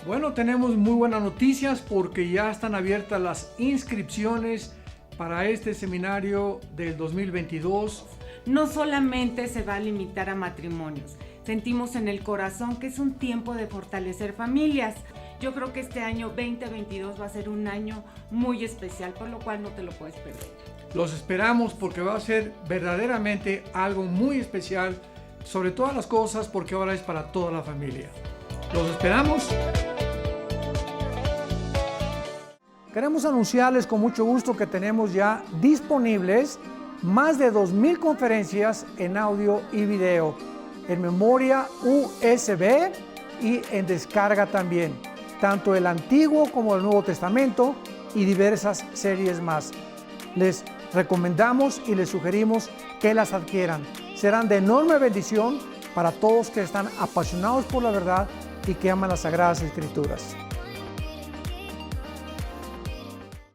Bueno, tenemos muy buenas noticias porque ya están abiertas las inscripciones para este seminario del 2022. No solamente se va a limitar a matrimonios, sentimos en el corazón que es un tiempo de fortalecer familias. Yo creo que este año 2022 va a ser un año muy especial, por lo cual no te lo puedes perder. Los esperamos porque va a ser verdaderamente algo muy especial, sobre todas las cosas, porque ahora es para toda la familia. Los esperamos. Queremos anunciarles con mucho gusto que tenemos ya disponibles más de 2,000 conferencias en audio y video, en memoria USB y en descarga también, tanto el Antiguo como el Nuevo Testamento y diversas series más. Les recomendamos y les sugerimos que las adquieran. Serán de enorme bendición para todos que están apasionados por la verdad y que aman las Sagradas Escrituras.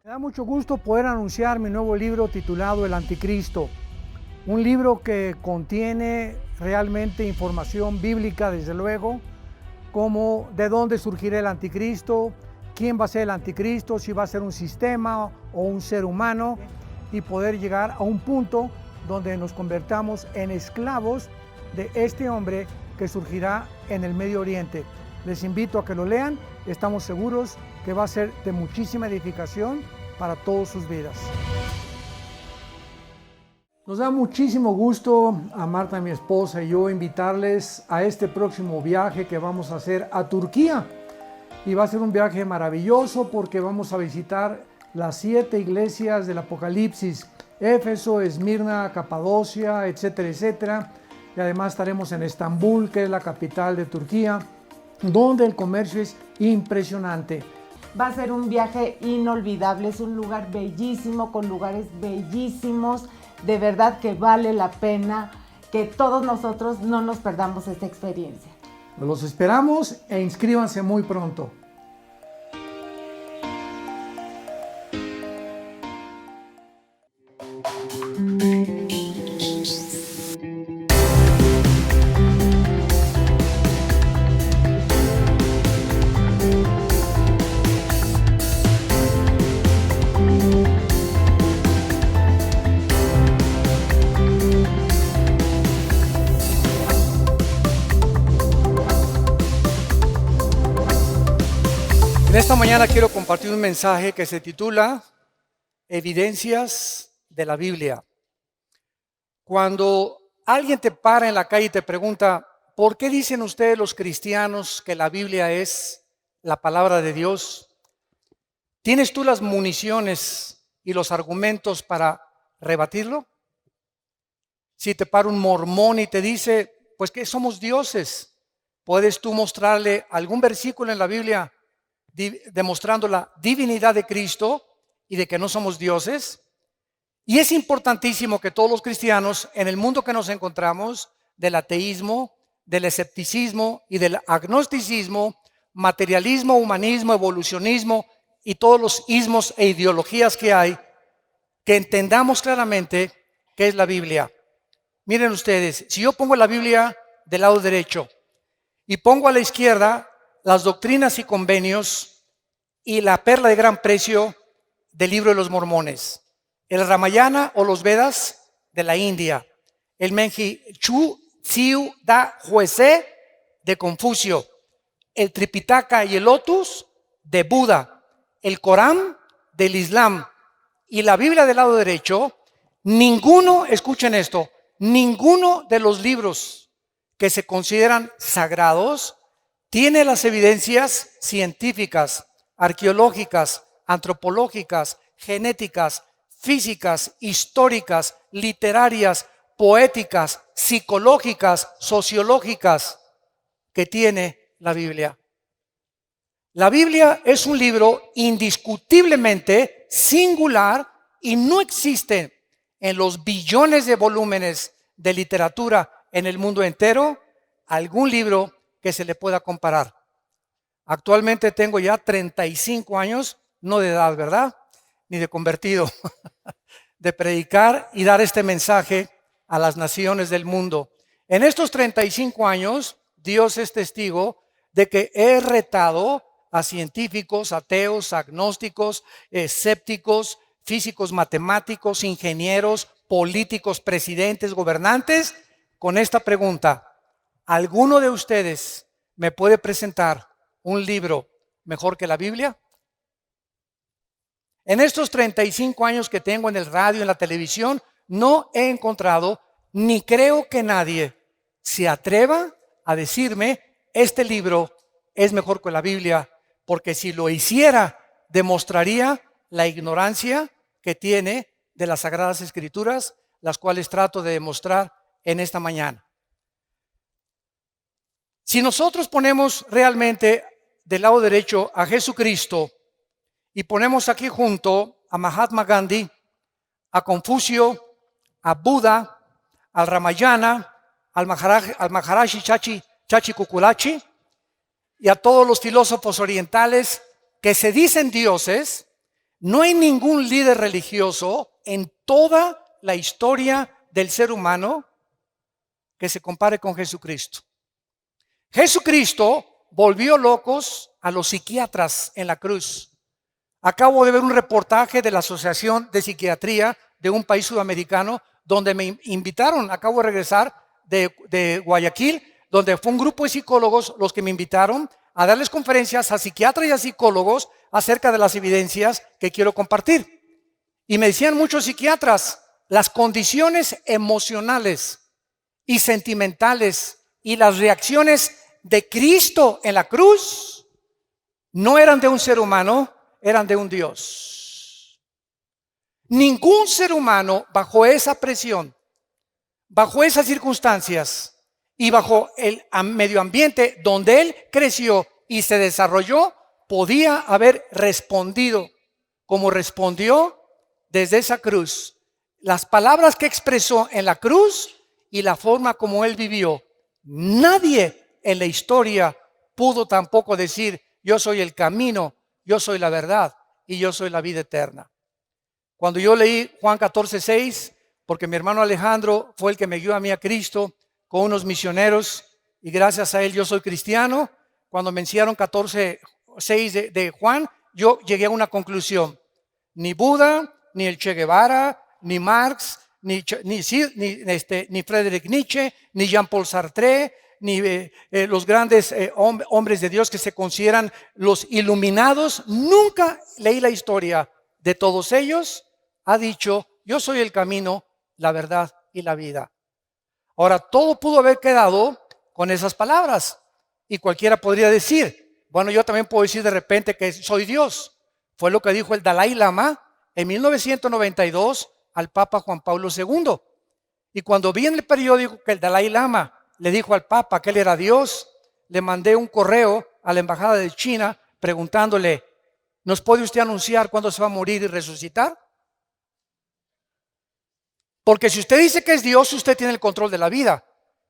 Me da mucho gusto poder anunciar mi nuevo libro titulado El Anticristo, un libro que contiene realmente información bíblica, desde luego, como de dónde surgirá el anticristo, quién va a ser el anticristo, si va a ser un sistema o un ser humano, y poder llegar a un punto donde nos convertamos en esclavos de este hombre que surgirá en el Medio Oriente. Les invito a que lo lean, estamos seguros que va a ser de muchísima edificación para todas sus vidas. Nos da muchísimo gusto a Marta, mi esposa, y yo invitarles a este próximo viaje que vamos a hacer a Turquía. Y va a ser un viaje maravilloso porque vamos a visitar las 7 iglesias del Apocalipsis: Éfeso, Esmirna, Capadocia, etcétera, etcétera. Y además estaremos en Estambul, que es la capital de Turquía, donde el comercio es impresionante. Va a ser un viaje inolvidable, es un lugar bellísimo, con lugares bellísimos, de verdad que vale la pena que todos nosotros no nos perdamos esta experiencia. Los esperamos e inscríbanse muy pronto. Esta mañana quiero compartir un mensaje que se titula Evidencias de la Biblia. Cuando alguien te para en la calle y te pregunta, ¿por qué dicen ustedes los cristianos que la Biblia es la palabra de Dios? ¿Tienes tú las municiones y los argumentos para rebatirlo? Si te para un mormón y te dice, pues que somos dioses, ¿puedes tú mostrarle algún versículo en la Biblia demostrando la divinidad de Cristo y de que no somos dioses? Y es importantísimo que todos los cristianos, en el mundo que nos encontramos, del ateísmo, del escepticismo y del agnosticismo, materialismo, humanismo, evolucionismo y todos los ismos e ideologías que hay, que entendamos claramente qué es la Biblia. Miren ustedes, si yo pongo la Biblia del lado derecho y pongo a la izquierda las doctrinas y convenios y la perla de gran precio del libro de los mormones, el Ramayana o los Vedas de la India, el Menji Chu Tsiu Da Huese de Confucio, el Tripitaka y el Lotus de Buda, el Corán del Islam y la Biblia del lado derecho, ninguno, escuchen esto, ninguno de los libros que se consideran sagrados tiene las evidencias científicas, arqueológicas, antropológicas, genéticas, físicas, históricas, literarias, poéticas, psicológicas, sociológicas que tiene la Biblia. La Biblia es un libro indiscutiblemente singular y no existe en los billones de volúmenes de literatura en el mundo entero algún libro que se le pueda comparar. Actualmente tengo ya 35 años, no de edad, ¿verdad? Ni de convertido, de predicar y dar este mensaje a las naciones del mundo. En estos 35 años, Dios es testigo de que he retado a científicos, ateos, agnósticos, escépticos, físicos, matemáticos, ingenieros, políticos, presidentes, gobernantes, con esta pregunta: ¿alguno de ustedes me puede presentar un libro mejor que la Biblia? En estos 35 años que tengo en el radio, en la televisión, no he encontrado, ni creo que nadie se atreva a decirme: este libro es mejor que la Biblia, porque si lo hiciera, demostraría la ignorancia que tiene de las Sagradas Escrituras, las cuales trato de demostrar en esta mañana. Si nosotros ponemos realmente del lado derecho a Jesucristo y ponemos aquí junto a Mahatma Gandhi, a Confucio, a Buda, al Ramayana, al Maharaji Chachi Kukulachi y a todos los filósofos orientales que se dicen dioses, no hay ningún líder religioso en toda la historia del ser humano que se compare con Jesucristo. Jesucristo volvió locos a los psiquiatras en la cruz. Acabo de ver un reportaje de la Asociación de Psiquiatría de un país sudamericano donde me invitaron. Acabo de regresar de Guayaquil, donde fue un grupo de psicólogos los que me invitaron a darles conferencias a psiquiatras y a psicólogos acerca de las evidencias que quiero compartir. Y me decían muchos psiquiatras: las condiciones emocionales y sentimentales y las reacciones de Cristo en la cruz no eran de un ser humano, eran de un Dios. Ningún ser humano bajo esa presión, bajo esas circunstancias y bajo el medio ambiente donde él creció y se desarrolló, podía haber respondido como respondió desde esa cruz. Las palabras que expresó en la cruz y la forma como él vivió. Nadie en la historia pudo tampoco decir: yo soy el camino, yo soy la verdad y yo soy la vida eterna. Cuando yo leí Juan 14:6, porque mi hermano Alejandro fue el que me guió a mí a Cristo con unos misioneros y gracias a él yo soy cristiano, cuando me enseñaron 14:6 de Juan, yo llegué a una conclusión: ni Buda, ni el Che Guevara, ni Marx, ni Friedrich Nietzsche, ni Jean-Paul Sartre, ni los grandes hombres de Dios que se consideran los iluminados, nunca leí la historia de todos ellos, ha dicho: yo soy el camino, la verdad y la vida. Ahora, todo pudo haber quedado con esas palabras y cualquiera podría decir: bueno, yo también puedo decir de repente que soy Dios. Fue lo que dijo el Dalai Lama en 1992 al Papa Juan Pablo II. Y cuando vi en el periódico que el Dalai Lama le dijo al Papa que él era Dios, le mandé un correo a la embajada de China preguntándole: ¿nos puede usted anunciar cuándo se va a morir y resucitar? Porque si usted dice que es Dios, usted tiene el control de la vida.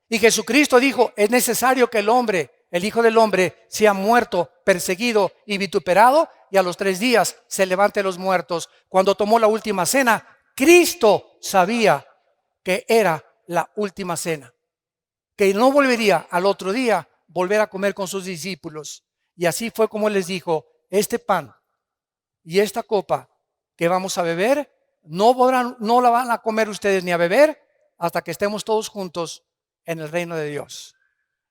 Y Jesucristo dijo: es necesario que el hombre, el Hijo del Hombre, sea muerto, perseguido y vituperado, y a los 3 días se levante de los muertos. Cuando tomó la última cena, Cristo sabía que era la última cena, que no volvería al otro día volver a comer con sus discípulos. Y así fue como les dijo: este pan y esta copa que vamos a beber, no la van a comer ustedes ni a beber hasta que estemos todos juntos en el reino de Dios.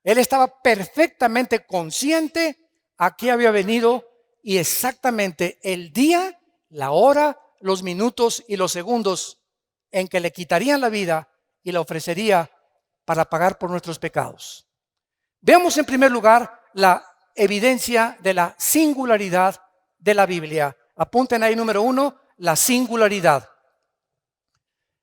Él estaba perfectamente consciente a qué había venido y exactamente el día, la hora, los minutos y los segundos en que le quitarían la vida y la ofrecería para pagar por nuestros pecados. Veamos en primer lugar la evidencia de la singularidad de la Biblia. Apunten ahí, número 1, la singularidad.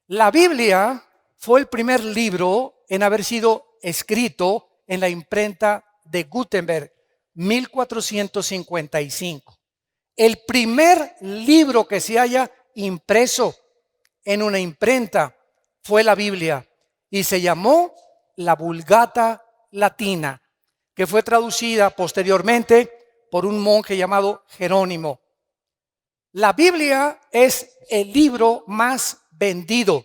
La Biblia fue el primer libro en haber sido escrito en la imprenta de Gutenberg, 1455. El primer libro que se haya impreso en una imprenta fue la Biblia y se llamó la Vulgata Latina, que fue traducida posteriormente por un monje llamado Jerónimo. La Biblia es el libro más vendido,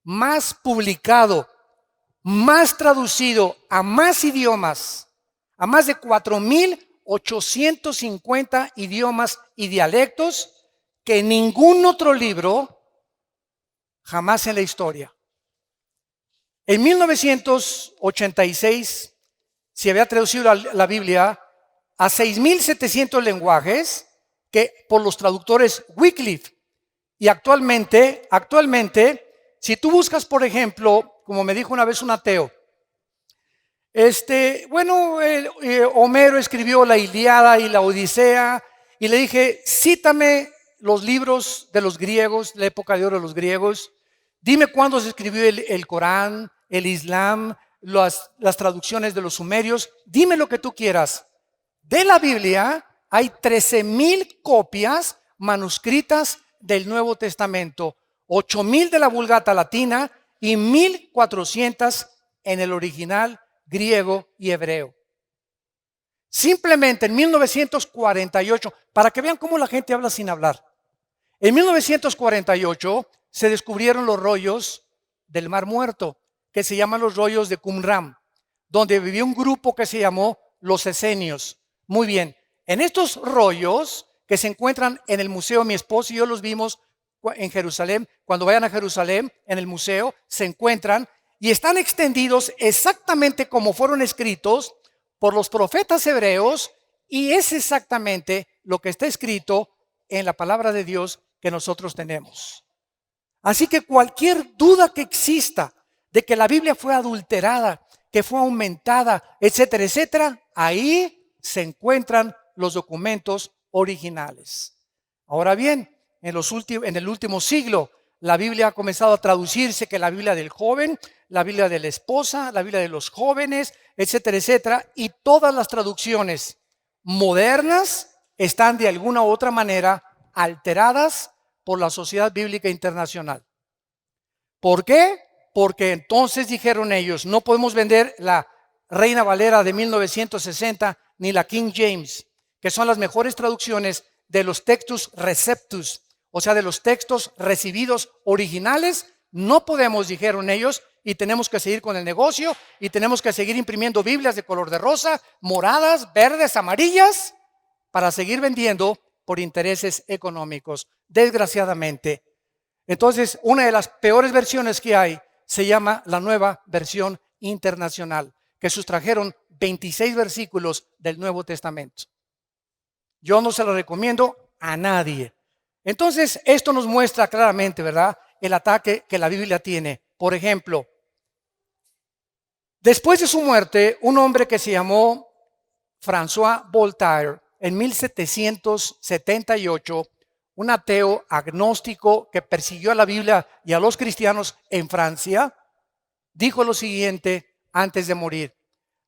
más publicado, más traducido a más idiomas, a más de 4,000 850 idiomas y dialectos que ningún otro libro jamás en la historia. En 1986 se había traducido la Biblia a 6,700 lenguajes que por los traductores Wycliffe. Y actualmente, si tú buscas, por ejemplo, como me dijo una vez un ateo, Homero escribió la Ilíada y la Odisea, y le dije, cítame los libros de los griegos, la época de oro de los griegos, dime cuándo se escribió el Corán, el Islam, las traducciones de los sumerios, dime lo que tú quieras. De la Biblia hay 13,000 copias manuscritas del Nuevo Testamento, 8,000 de la Vulgata Latina y 1,400 en el original griego y hebreo. Simplemente en 1948, para que vean cómo la gente habla sin hablar, en 1948 se descubrieron los rollos del Mar Muerto, que se llaman los rollos de Qumran, donde vivía un grupo que se llamó los esenios. Muy bien, en estos rollos que se encuentran en el museo, mi esposo y yo los vimos en Jerusalén, cuando vayan a Jerusalén, en el museo, se encuentran y están extendidos exactamente como fueron escritos por los profetas hebreos, y es exactamente lo que está escrito en la palabra de Dios que nosotros tenemos. Así que cualquier duda que exista de que la Biblia fue adulterada, que fue aumentada, etcétera, etcétera, ahí se encuentran los documentos originales. Ahora bien, en el último siglo, la Biblia ha comenzado a traducirse, que la Biblia del joven, la Biblia de la esposa, la Biblia de los jóvenes, etcétera, etcétera, y todas las traducciones modernas están de alguna u otra manera alteradas por la Sociedad Bíblica Internacional. ¿Por qué? Porque entonces dijeron ellos, no podemos vender la Reina Valera de 1960 ni la King James, que son las mejores traducciones de los textus receptus, o sea, de los textos recibidos originales. No podemos, dijeron ellos, y tenemos que seguir con el negocio, y tenemos que seguir imprimiendo Biblias de color de rosa, moradas, verdes, amarillas, para seguir vendiendo por intereses económicos, desgraciadamente. Entonces, una de las peores versiones que hay se llama la Nueva Versión Internacional, que sustrajeron 26 versículos del Nuevo Testamento. Yo no se lo recomiendo a nadie. Entonces, esto nos muestra claramente, ¿verdad?, el ataque que la Biblia tiene. Por ejemplo, después de su muerte, un hombre que se llamó François Voltaire, en 1778, un ateo agnóstico que persiguió a la Biblia y a los cristianos en Francia, dijo lo siguiente antes de morir: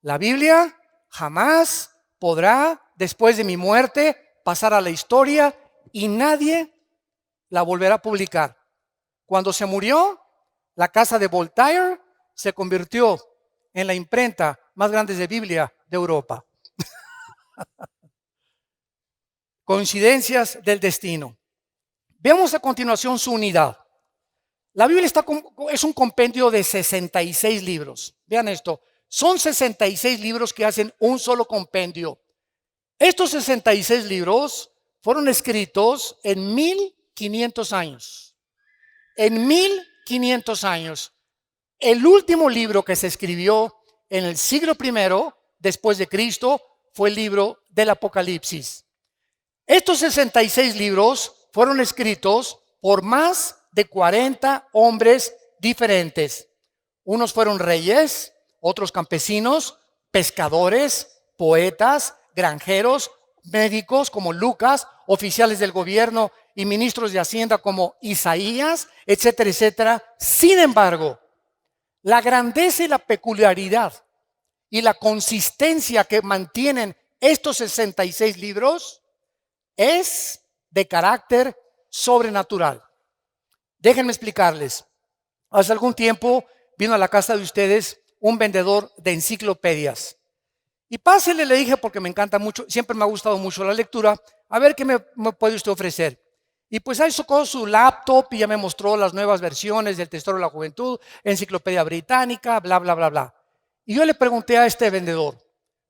la Biblia jamás podrá, después de mi muerte, pasar a la historia y nadie la volverá a publicar. Cuando se murió, la casa de Voltaire se convirtió en la imprenta más grande de Biblia de Europa. Coincidencias del destino. Veamos a continuación su unidad. La Biblia es un compendio de 66 libros. Vean esto, son 66 libros que hacen un solo compendio. Estos 66 libros fueron escritos en 1500 años. En 1500 años. El último libro que se escribió en el siglo I después de Cristo fue el libro del Apocalipsis. Estos 66 libros fueron escritos por más de 40 hombres diferentes. Unos fueron reyes, otros campesinos, pescadores, poetas, granjeros, médicos como Lucas, oficiales del gobierno y ministros de Hacienda como Isaías, etcétera, etcétera. Sin embargo, la grandeza y la peculiaridad y la consistencia que mantienen estos 66 libros es de carácter sobrenatural. Déjenme explicarles. Hace algún tiempo vino a la casa de ustedes un vendedor de enciclopedias. Y pásele, le dije, porque me encanta mucho, siempre me ha gustado mucho la lectura, a ver qué me puede usted ofrecer. Y pues ahí sacó su laptop y ya me mostró las nuevas versiones del Tesoro de la Juventud, Enciclopedia Británica, bla, bla, bla, bla. Y yo le pregunté a este vendedor,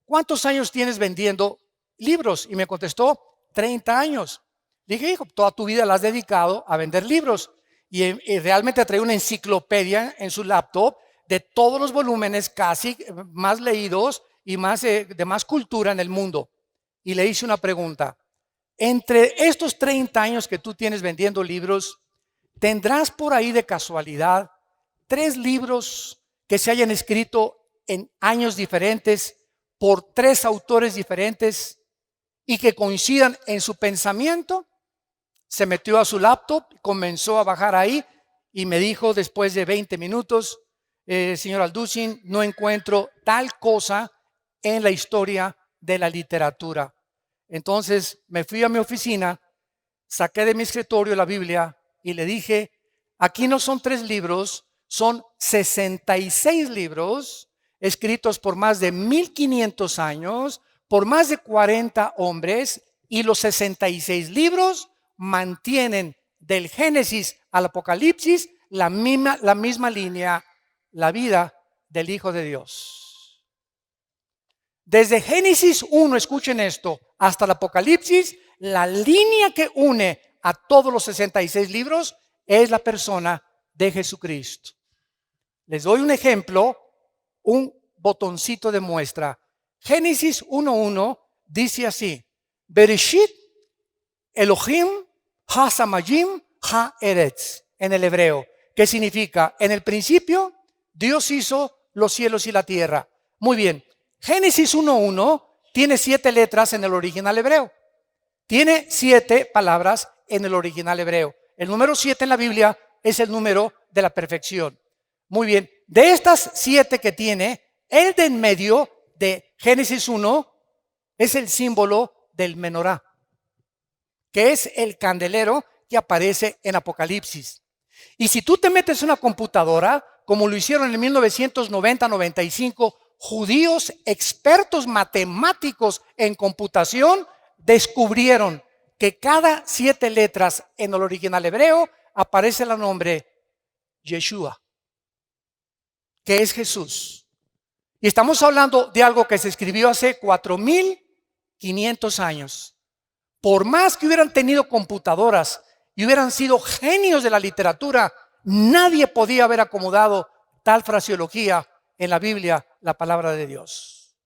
¿cuántos años tienes vendiendo libros? Y me contestó, 30 años. Dije, hijo, toda tu vida la has dedicado a vender libros. Y realmente trae una enciclopedia en su laptop de todos los volúmenes casi más leídos y más, de más cultura en el mundo. Y le hice una pregunta. Entre estos 30 años que tú tienes vendiendo libros, ¿tendrás por ahí de casualidad 3 libros que se hayan escrito en años diferentes por 3 autores diferentes y que coincidan en su pensamiento? Se metió a su laptop, comenzó a bajar ahí y me dijo después de 20 minutos, señor Alducin, no encuentro tal cosa en la historia de la literatura. Entonces me fui a mi oficina, saqué de mi escritorio la Biblia y le dije, aquí no son 3 libros, son 66 libros escritos por más de 1500 años, por más de 40 hombres, y los 66 libros mantienen del Génesis al Apocalipsis la misma línea, la vida del Hijo de Dios. Desde Génesis 1, escuchen esto, hasta el Apocalipsis, la línea que une a todos los 66 libros es la persona de Jesucristo. Les doy un ejemplo, un botoncito de muestra. Génesis 1:1 dice así: Bereshit Elohim ha-samayim ha-eretz, en el hebreo, que significa, en el principio, Dios hizo los cielos y la tierra. Muy bien, Génesis 1:1 tiene 7 letras en el original hebreo. Tiene 7 palabras en el original hebreo. El número 7 en la Biblia es el número de la perfección. Muy bien, de estas 7 que tiene, el de en medio de Génesis 1 es el símbolo del menorá, que es el candelero que aparece en Apocalipsis. Y si tú te metes en una computadora, como lo hicieron en 1990-95, judíos expertos matemáticos en computación descubrieron que cada 7 letras en el original hebreo aparece el nombre Yeshua, que es Jesús. Y estamos hablando de algo que se escribió hace 4500 años. Por más que hubieran tenido computadoras y hubieran sido genios de la literatura, nadie podía haber acomodado tal fraseología en la Biblia, la palabra de Dios.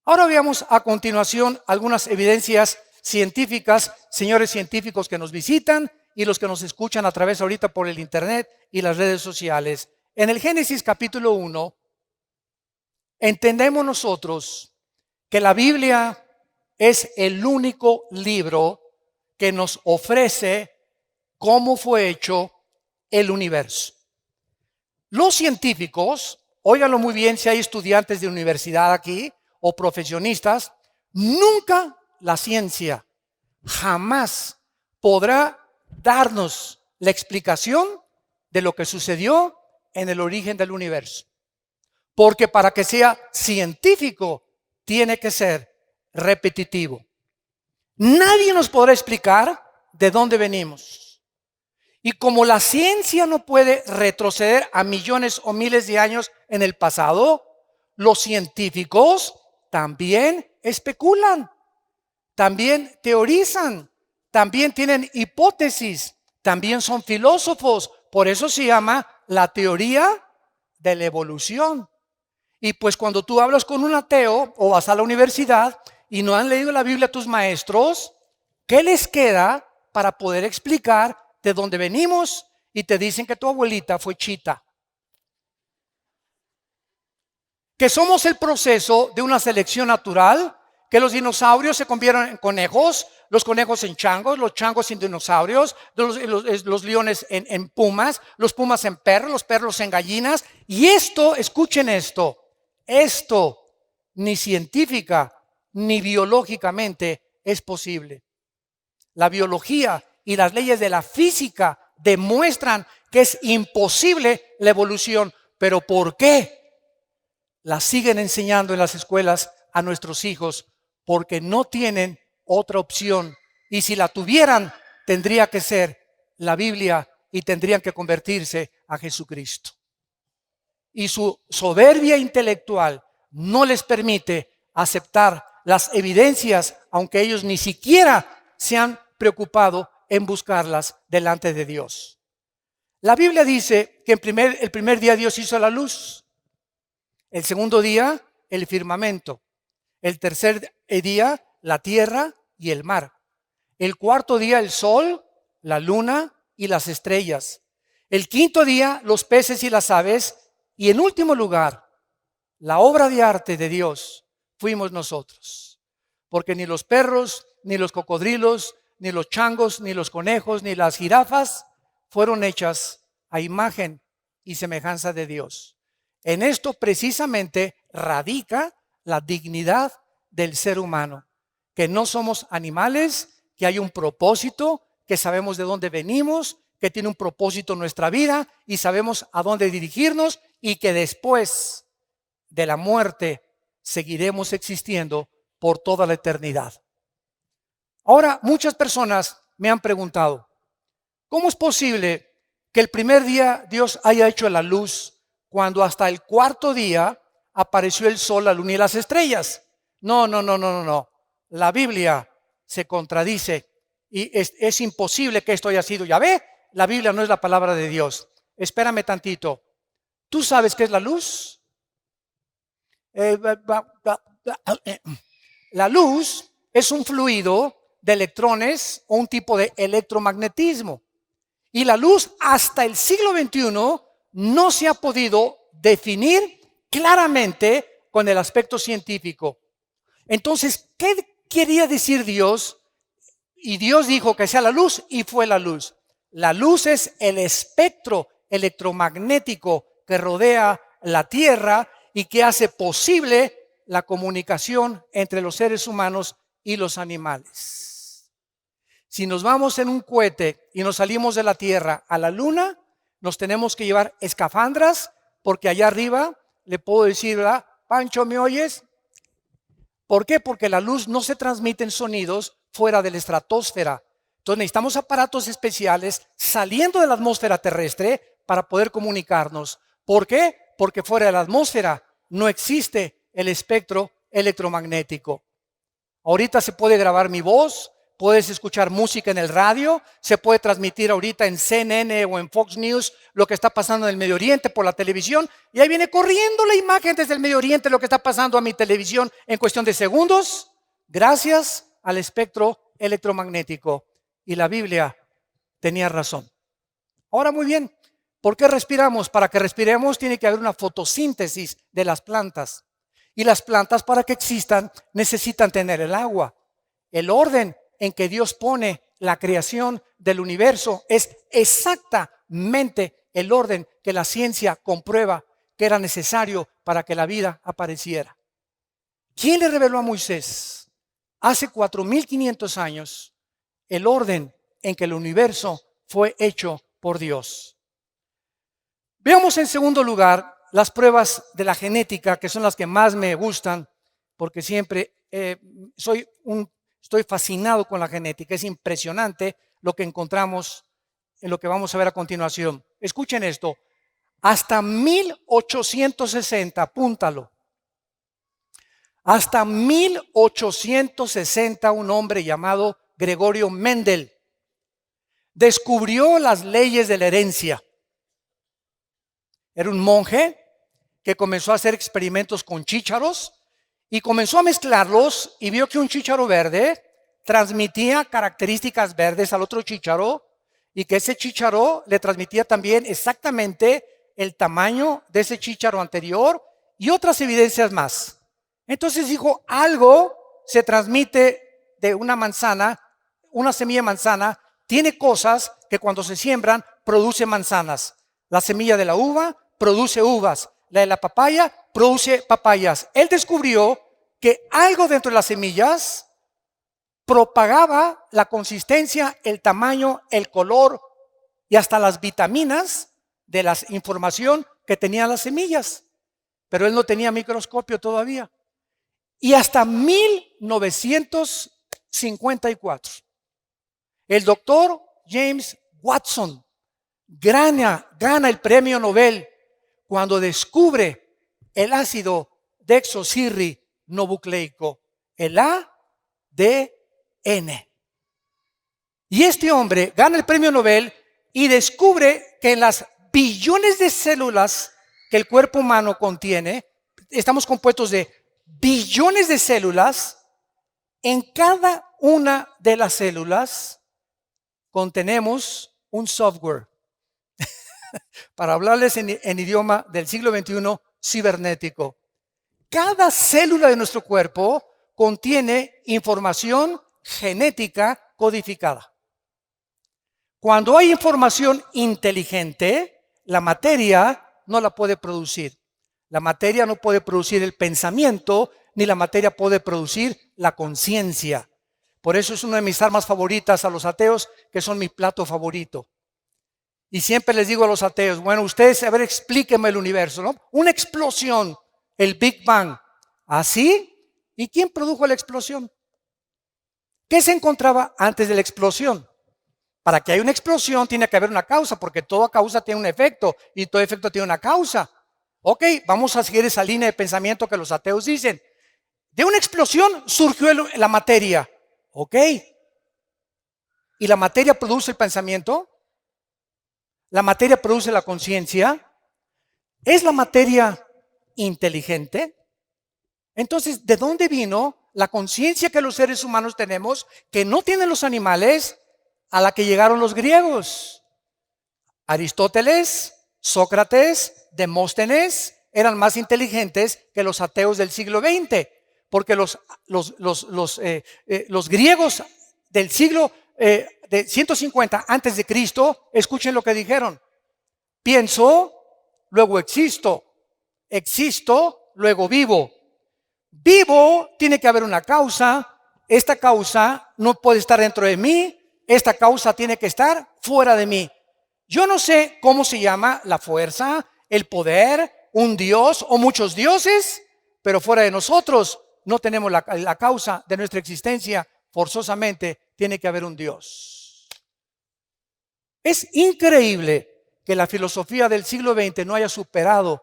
Ahora veamos a continuación algunas evidencias científicas, señores científicos que nos visitan y los que nos escuchan a través ahorita por el internet y las redes sociales. En el Génesis capítulo 1, entendemos nosotros que la Biblia es el único libro que nos ofrece cómo fue hecho el universo. Los científicos, óiganlo muy bien si hay estudiantes de universidad aquí o profesionistas, nunca la ciencia jamás podrá darnos la explicación de lo que sucedió en el origen del universo. Porque para que sea científico tiene que ser repetitivo. Nadie nos podrá explicar de dónde venimos. Y como la ciencia no puede retroceder a millones o miles de años en el pasado, los científicos también especulan, también teorizan, también tienen hipótesis, también son filósofos. Por eso se llama la teoría de la evolución. Y pues cuando tú hablas con un ateo o vas a la universidad y no han leído la Biblia tus maestros, ¿qué les queda para poder explicar de dónde venimos? Y te dicen que tu abuelita fue chita. Que somos el proceso de una selección natural, que los dinosaurios se convierten en conejos, los conejos en changos, los changos en dinosaurios, los leones en pumas, los pumas en perros, los perros en gallinas. Y esto, escuchen esto ni científica ni biológicamente es posible. La biología y las leyes de la física demuestran que es imposible la evolución. ¿Pero por qué? La siguen enseñando en las escuelas a nuestros hijos porque no tienen otra opción. Y si la tuvieran, tendría que ser la Biblia y tendrían que convertirse a Jesucristo. Y su soberbia intelectual no les permite aceptar las evidencias, aunque ellos ni siquiera se han preocupado en buscarlas delante de Dios. La Biblia dice que el primer día Dios hizo la luz, el segundo día el firmamento, el tercer día la tierra y el mar, el cuarto día el sol, la luna y las estrellas, el quinto día los peces y las aves, y en último lugar, la obra de arte de Dios fuimos nosotros. Porque ni los perros, ni los cocodrilos, ni los changos, ni los conejos, ni las jirafas fueron hechas a imagen y semejanza de Dios. En esto precisamente radica la dignidad del ser humano, que no somos animales, que hay un propósito, que sabemos de dónde venimos, que tiene un propósito en nuestra vida y sabemos a dónde dirigirnos, y que después de la muerte seguiremos existiendo por toda la eternidad. Ahora, muchas personas me han preguntado, ¿cómo es posible que el primer día Dios haya hecho la luz cuando hasta el cuarto día apareció el sol, la luna y las estrellas? No. La Biblia se contradice y es imposible que esto haya sido. Ya ve, la Biblia no es la palabra de Dios. Espérame tantito. ¿Tú sabes qué es la luz? La luz es un fluido de electrones o un tipo de electromagnetismo. Y la luz hasta el siglo XXI no se ha podido definir claramente con el aspecto científico. Entonces, ¿qué quería decir Dios? Y Dios dijo que sea la luz y fue la luz. La luz es el espectro electromagnético que rodea la Tierra y que hace posible la comunicación entre los seres humanos y los animales. Si nos vamos en un cohete y nos salimos de la Tierra a la Luna, nos tenemos que llevar escafandras, porque allá arriba le puedo decir, ¿verdad? Pancho, ¿me oyes? ¿Por qué? Porque la luz no se transmite en sonidos fuera de la estratosfera. Entonces necesitamos aparatos especiales saliendo de la atmósfera terrestre para poder comunicarnos. ¿Por qué? Porque fuera de la atmósfera no existe el espectro electromagnético. Ahorita se puede grabar mi voz, puedes escuchar música en el radio, se puede transmitir ahorita en CNN o en Fox News lo que está pasando en el Medio Oriente por la televisión, y ahí viene corriendo la imagen desde el Medio Oriente, lo que está pasando a mi televisión en cuestión de segundos, gracias al espectro electromagnético. Y la Biblia tenía razón. Ahora, muy bien, ¿por qué respiramos? Para que respiremos tiene que haber una fotosíntesis de las plantas. Y las plantas, para que existan, necesitan tener el agua. El orden en que Dios pone la creación del universo es exactamente el orden que la ciencia comprueba que era necesario para que la vida apareciera. ¿Quién le reveló a Moisés hace 4.500 años el orden en que el universo fue hecho por Dios? Veamos en segundo lugar las pruebas de la genética, que son las que más me gustan, porque siempre estoy fascinado con la genética. Es impresionante lo que encontramos en lo que vamos a ver a continuación. Escuchen esto, hasta 1860, apúntalo. Hasta 1860 un hombre llamado Gregorio Mendel descubrió las leyes de la herencia. Era un monje que comenzó a hacer experimentos con chícharos y comenzó a mezclarlos y vio que un chícharo verde transmitía características verdes al otro chícharo y que ese chícharo le transmitía también exactamente el tamaño de ese chícharo anterior y otras evidencias más. Entonces dijo, algo se transmite de una manzana, una semilla de manzana, tiene cosas que cuando se siembran produce manzanas. La semilla de la uva produce uvas, la de la papaya produce papayas. Él descubrió que algo dentro de las semillas propagaba la consistencia, el tamaño, el color y hasta las vitaminas de la información que tenían las semillas. Pero él no tenía microscopio todavía. Y hasta 1954, el doctor James Watson gana el premio Nobel cuando descubre el ácido desoxirribonucleico. el ADN. Y este hombre gana el premio Nobel y descubre que en las billones de células que el cuerpo humano contiene, estamos compuestos de billones de células. En cada una de las células contenemos un software. Para hablarles en idioma del siglo XXI, cibernético. Cada célula de nuestro cuerpo contiene información genética codificada. Cuando hay información inteligente, la materia no la puede producir. La materia no puede producir el pensamiento, ni la materia puede producir la conciencia. Por eso es una de mis armas favoritas a los ateos, que son mi plato favorito. Y siempre les digo a los ateos, bueno, ustedes, a ver, explíquenme el universo, ¿no? Una explosión, el Big Bang. ¿Así? ¿Y quién produjo la explosión? ¿Qué se encontraba antes de la explosión? Para que haya una explosión tiene que haber una causa, porque toda causa tiene un efecto y todo efecto tiene una causa. Ok, vamos a seguir esa línea de pensamiento que los ateos dicen. De una explosión surgió la materia. Ok. ¿Y la materia produce el pensamiento? ¿La materia produce la conciencia? ¿Es la materia inteligente? Entonces, ¿de dónde vino la conciencia que los seres humanos tenemos, que no tienen los animales, a la que llegaron los griegos? Aristóteles, Sócrates, Demóstenes eran más inteligentes que los ateos del siglo XX, porque los griegos del siglo de 150 antes de Cristo, escuchen lo que dijeron: pienso, luego existo, existo, luego vivo. Vivo, tiene que haber una causa, esta causa no puede estar dentro de mí, esta causa tiene que estar fuera de mí. Yo no sé cómo se llama la fuerza, el poder, un dios o muchos dioses, pero fuera de nosotros no tenemos la causa de nuestra existencia. Forzosamente tiene que haber un Dios. Es increíble que la filosofía del siglo XX no haya superado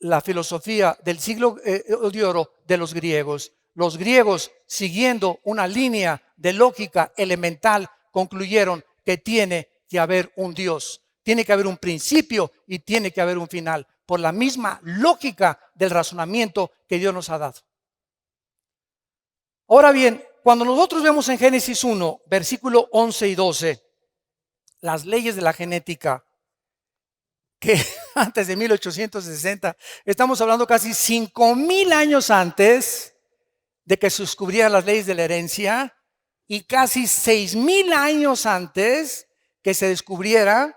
la filosofía del siglo de oro de los griegos. Los griegos, siguiendo una línea de lógica elemental, concluyeron que tiene que haber un Dios, tiene que haber un principio y tiene que haber un final, por la misma lógica del razonamiento que Dios nos ha dado. Ahora bien, cuando nosotros vemos en Génesis 1, versículo 11 y 12, las leyes de la genética, que antes de 1860, estamos hablando casi 5,000 años antes de que se descubrieran las leyes de la herencia, y casi 6,000 años antes que se descubrieran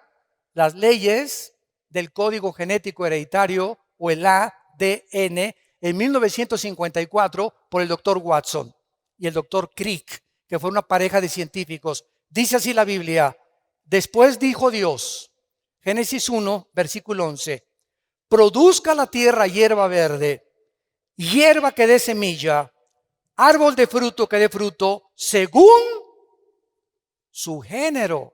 las leyes del código genético hereditario, o el ADN, en 1954 por el doctor Watson y el doctor Crick, que fue una pareja de científicos. Dice así la Biblia: después dijo Dios, Génesis 1, versículo 11, produzca la tierra hierba verde, hierba que dé semilla, árbol de fruto que dé fruto, según su género,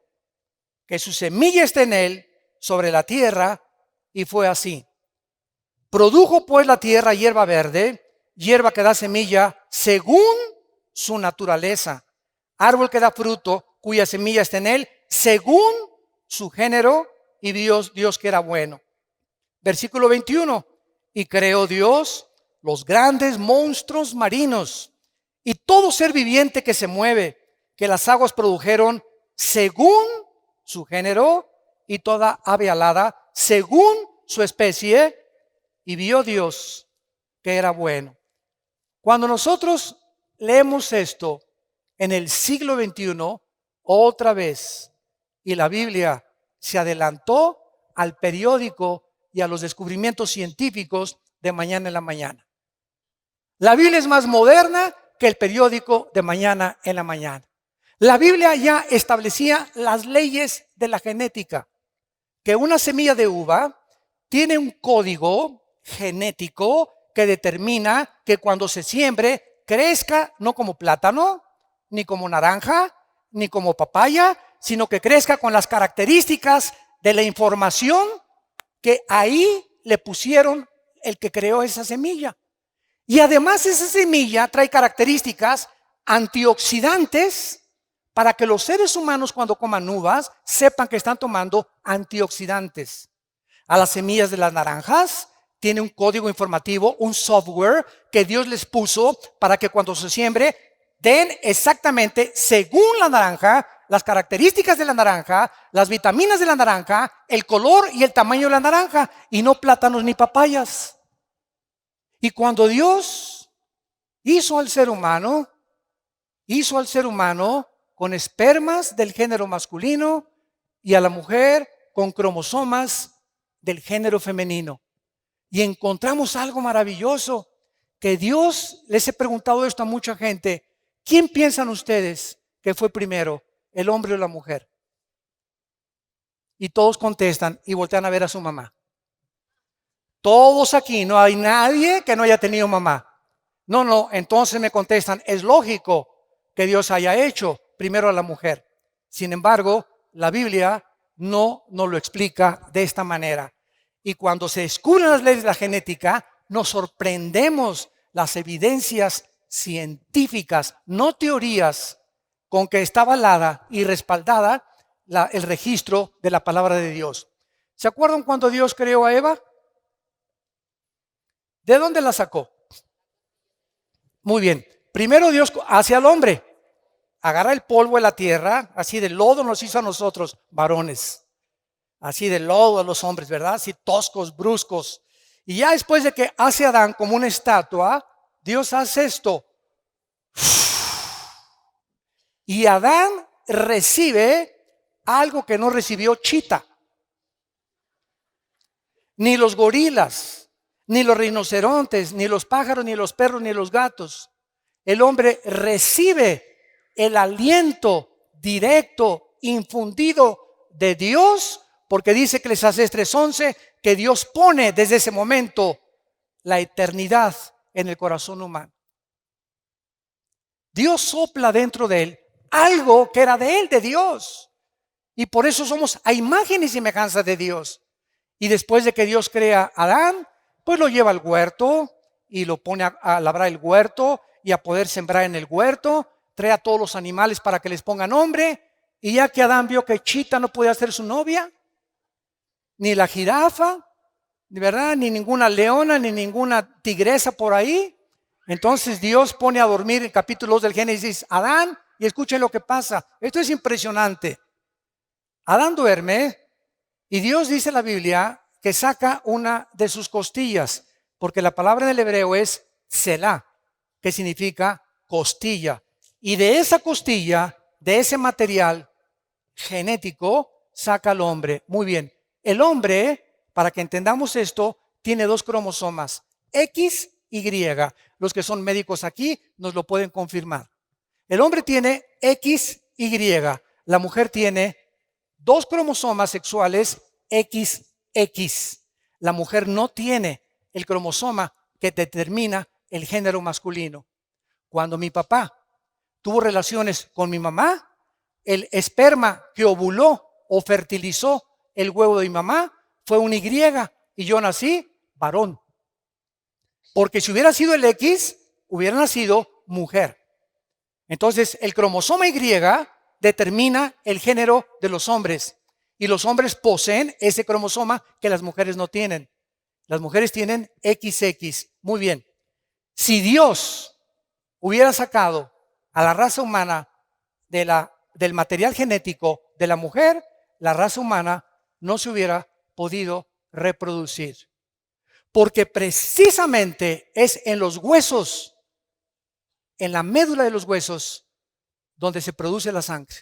que su semilla esté en él, sobre la tierra. Y fue así. Produjo pues la tierra hierba verde, hierba que da semilla, según su naturaleza, árbol que da fruto, cuya semilla está en él, según su género, y Dios que era bueno. Versículo 21, y creó Dios los grandes monstruos marinos y todo ser viviente que se mueve, que las aguas produjeron según su género, y toda ave alada según su especie, y vio Dios que era bueno. Cuando nosotros leemos esto en el siglo XXI, otra vez, y la Biblia se adelantó al periódico y a los descubrimientos científicos de mañana en la mañana. La Biblia es más moderna que el periódico de mañana en la mañana. La Biblia ya establecía las leyes de la genética, que una semilla de uva tiene un código genético que determina que cuando se siembre crezca no como plátano, ni como naranja, ni como papaya, sino que crezca con las características de la información que ahí le pusieron el que creó esa semilla. Y además esa semilla trae características antioxidantes para que los seres humanos cuando coman uvas sepan que están tomando antioxidantes. A las semillas de las naranjas tiene un código informativo, un software que Dios les puso para que cuando se siembre den exactamente según la naranja, las características de la naranja, las vitaminas de la naranja, el color y el tamaño de la naranja, y no plátanos ni papayas. Y cuando Dios hizo al ser humano con espermas del género masculino y a la mujer con cromosomas del género femenino. Y encontramos algo maravilloso, que Dios, les he preguntado esto a mucha gente, ¿quién piensan ustedes que fue primero, el hombre o la mujer? Y todos contestan y voltean a ver a su mamá. Todos aquí, no hay nadie que no haya tenido mamá. No, entonces me contestan, es lógico que Dios haya hecho primero a la mujer. Sin embargo, la Biblia no nos lo explica de esta manera. Y cuando se descubren las leyes de la genética, nos sorprendemos las evidencias científicas, no teorías, con que está avalada y respaldada el registro de la palabra de Dios. ¿Se acuerdan cuando Dios creó a Eva? ¿De dónde la sacó? Muy bien. Primero Dios hace al hombre. Agarra el polvo de la tierra, así de lodo nos hizo a nosotros, varones. Así de lodo a los hombres, ¿verdad? Así toscos, bruscos. Y ya después de que hace a Adán como una estatua, Dios hace esto. Y Adán recibe algo que no recibió Chita. Ni los gorilas, ni los rinocerontes, ni los pájaros, ni los perros, ni los gatos. El hombre recibe el aliento directo, infundido de Dios, porque dice Eclesiastés 3:11 que Dios pone desde ese momento la eternidad en el corazón humano. Dios sopla dentro de él algo que era de él, de Dios. Y por eso somos a imagen y semejanza de Dios. Y después de que Dios crea a Adán, pues lo lleva al huerto y lo pone a labrar el huerto y a poder sembrar en el huerto. Trae a todos los animales para que les ponga nombre. Y ya que Adán vio que Chita no podía ser su novia, ni la jirafa, ¿verdad? Ni ninguna leona, ni ninguna tigresa por ahí. Entonces Dios pone a dormir en capítulo 2 del Génesis a Adán y escuchen lo que pasa. Esto es impresionante. Adán duerme y Dios dice en la Biblia que saca una de sus costillas, porque la palabra en el hebreo es Selah, que significa costilla. Y de esa costilla, de ese material genético, saca al hombre. Muy bien. El hombre, para que entendamos esto, tiene 2 cromosomas, X y Y. Los que son médicos aquí nos lo pueden confirmar. El hombre tiene XY, la mujer tiene 2 cromosomas sexuales XX. La mujer no tiene el cromosoma que determina el género masculino. Cuando mi papá tuvo relaciones con mi mamá, el esperma que ovuló o fertilizó el huevo de mi mamá fue un Y y yo nací varón. Porque si hubiera sido el X, hubiera nacido mujer. Entonces, el cromosoma Y determina el género de los hombres. Y los hombres poseen ese cromosoma que las mujeres no tienen. Las mujeres tienen XX. Muy bien. Si Dios hubiera sacado a la raza humana del material genético de la mujer, la raza humana no se hubiera podido reproducir. Porque precisamente es en los huesos, en la médula de los huesos, donde se produce la sangre.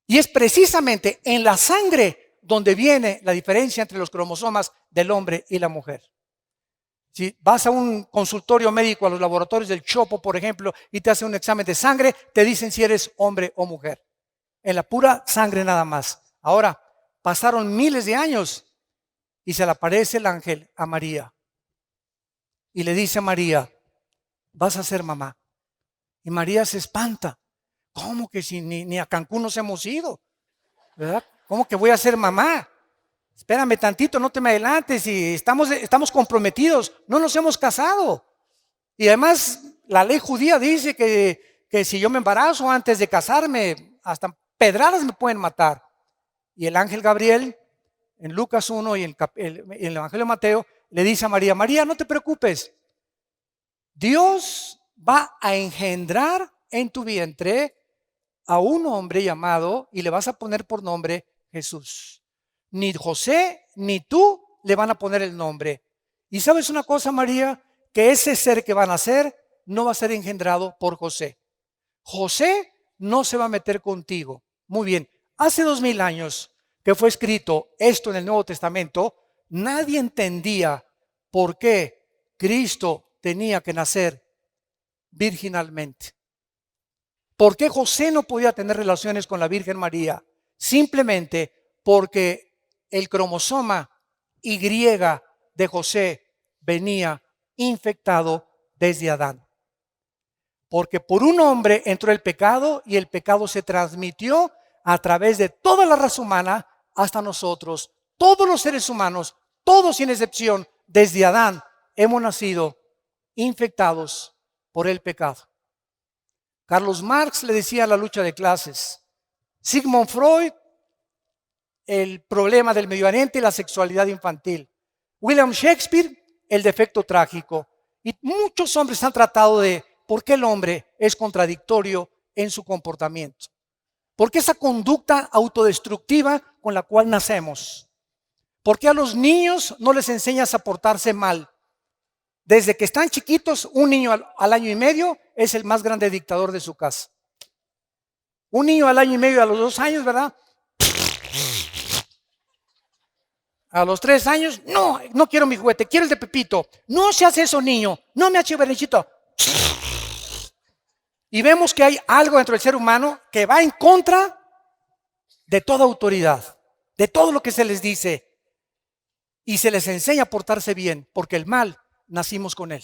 Y es precisamente en la sangre donde viene la diferencia entre los cromosomas del hombre y la mujer. Si vas a un consultorio médico, a los laboratorios del Chopo, por ejemplo, y te hacen un examen de sangre, te dicen si eres hombre o mujer. En la pura sangre nada más. Ahora, pasaron miles de años y se le aparece el ángel a María. Y le dice a María, vas a ser mamá. Y María se espanta. ¿Cómo que si ni a Cancún nos hemos ido? ¿Verdad? ¿Cómo que voy a ser mamá? Espérame tantito, no te me adelantes, y estamos comprometidos, no nos hemos casado. Y además la ley judía dice que si yo me embarazo antes de casarme, hasta pedradas me pueden matar. Y el ángel Gabriel, en Lucas 1 y en el Evangelio de Mateo, le dice a María, María, no te preocupes, Dios va a engendrar en tu vientre a un hombre llamado, y le vas a poner por nombre Jesús. Ni José ni tú le van a poner el nombre. Y sabes una cosa, María, que ese ser que van a nacer no va a ser engendrado por José. José no se va a meter contigo. Muy bien, hace 2000 años que fue escrito esto en el Nuevo Testamento, nadie entendía por qué Cristo tenía que nacer virginalmente. ¿Por qué José no podía tener relaciones con la Virgen María? Simplemente porque el cromosoma Y de José venía infectado desde Adán. Porque por un hombre entró el pecado, y el pecado se transmitió a través de toda la raza humana hasta nosotros. Todos los seres humanos, todos sin excepción, desde Adán, hemos nacido infectados por el pecado. Carlos Marx le decía la lucha de clases. Sigmund Freud, el problema del Medio Oriente y la sexualidad infantil. William Shakespeare, el defecto trágico. Y muchos hombres han tratado de por qué el hombre es contradictorio en su comportamiento. ¿Por qué esa conducta autodestructiva con la cual nacemos? ¿Por qué a los niños no les enseñas a portarse mal? Desde que están chiquitos, un niño al año y medio es el más grande dictador de su casa. Un niño al año y medio, a los 2 años, ¿verdad? A los 3 años, no quiero mi juguete, quiero el de Pepito. No se hace eso, niño, no me hace berrinchito. Y vemos que hay algo dentro del ser humano que va en contra de toda autoridad, de todo lo que se les dice. Y se les enseña a portarse bien, porque el mal nacimos con él.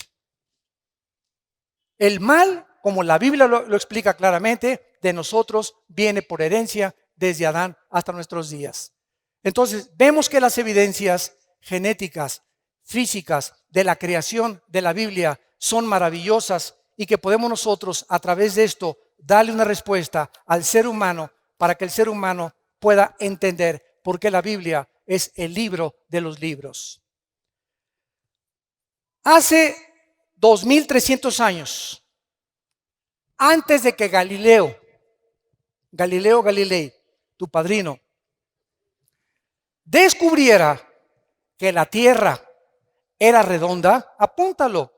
El mal, como la Biblia lo explica claramente, de nosotros viene por herencia desde Adán hasta nuestros días. Entonces, vemos que las evidencias genéticas, físicas de la creación de la Biblia son maravillosas, y que podemos nosotros a través de esto darle una respuesta al ser humano para que el ser humano pueda entender por qué la Biblia es el libro de los libros. Hace 2300 años, antes de que Galileo Galilei, tu padrino, descubriera que la tierra era redonda, apúntalo.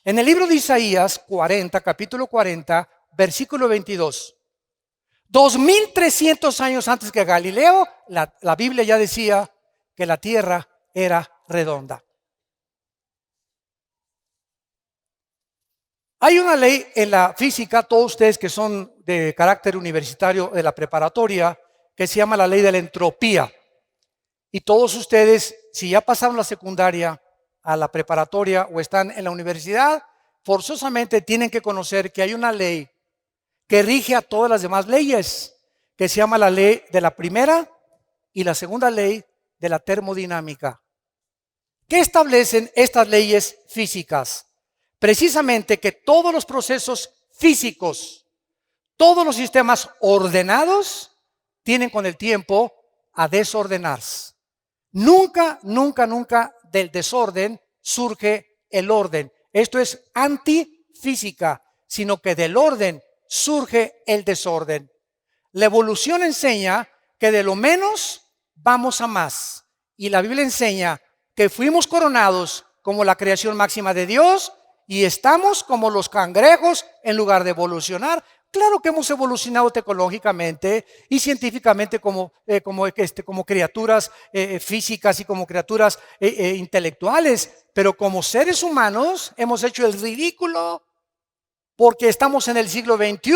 En el libro de Isaías 40, capítulo 40, versículo 22. 2300 años antes que Galileo, la Biblia ya decía que la tierra era redonda. Hay una ley en la física, todos ustedes que son de carácter universitario de la preparatoria, que se llama la ley de la entropía. Y todos ustedes, si ya pasaron la secundaria a la preparatoria o están en la universidad, forzosamente tienen que conocer que hay una ley que rige a todas las demás leyes, que se llama la ley de la primera y la segunda ley de la termodinámica. ¿Qué establecen estas leyes físicas? Precisamente que todos los procesos físicos, todos los sistemas ordenados, tienen con el tiempo a desordenarse. Nunca del desorden surge el orden. Esto es antifísica, sino que del orden surge el desorden. La evolución enseña que de lo menos vamos a más. Y la Biblia enseña que fuimos coronados como la creación máxima de Dios y estamos como los cangrejos en lugar de evolucionar. Claro que hemos evolucionado tecnológicamente y científicamente como criaturas físicas y como criaturas intelectuales, pero como seres humanos hemos hecho el ridículo porque estamos en el siglo XXI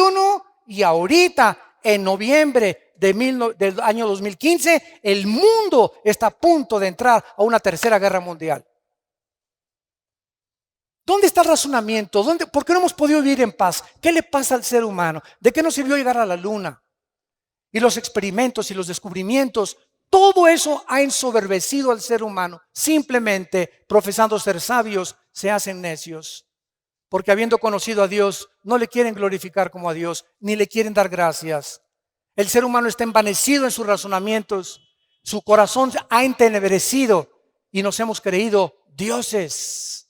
y ahorita en noviembre del año 2015 el mundo está a punto de entrar a una tercera guerra mundial. ¿Dónde está el razonamiento? ¿Por qué no hemos podido vivir en paz? ¿Qué le pasa al ser humano? ¿De qué nos sirvió llegar a la luna? Y los experimentos y los descubrimientos, Todo eso ha ensoberbecido al ser humano. Simplemente profesando ser sabios, se hacen necios. Porque habiendo conocido a Dios, no le quieren glorificar como a Dios, ni le quieren dar gracias. El ser humano está envanecido en sus razonamientos. Su corazón ha entenebrecido y nos hemos creído dioses.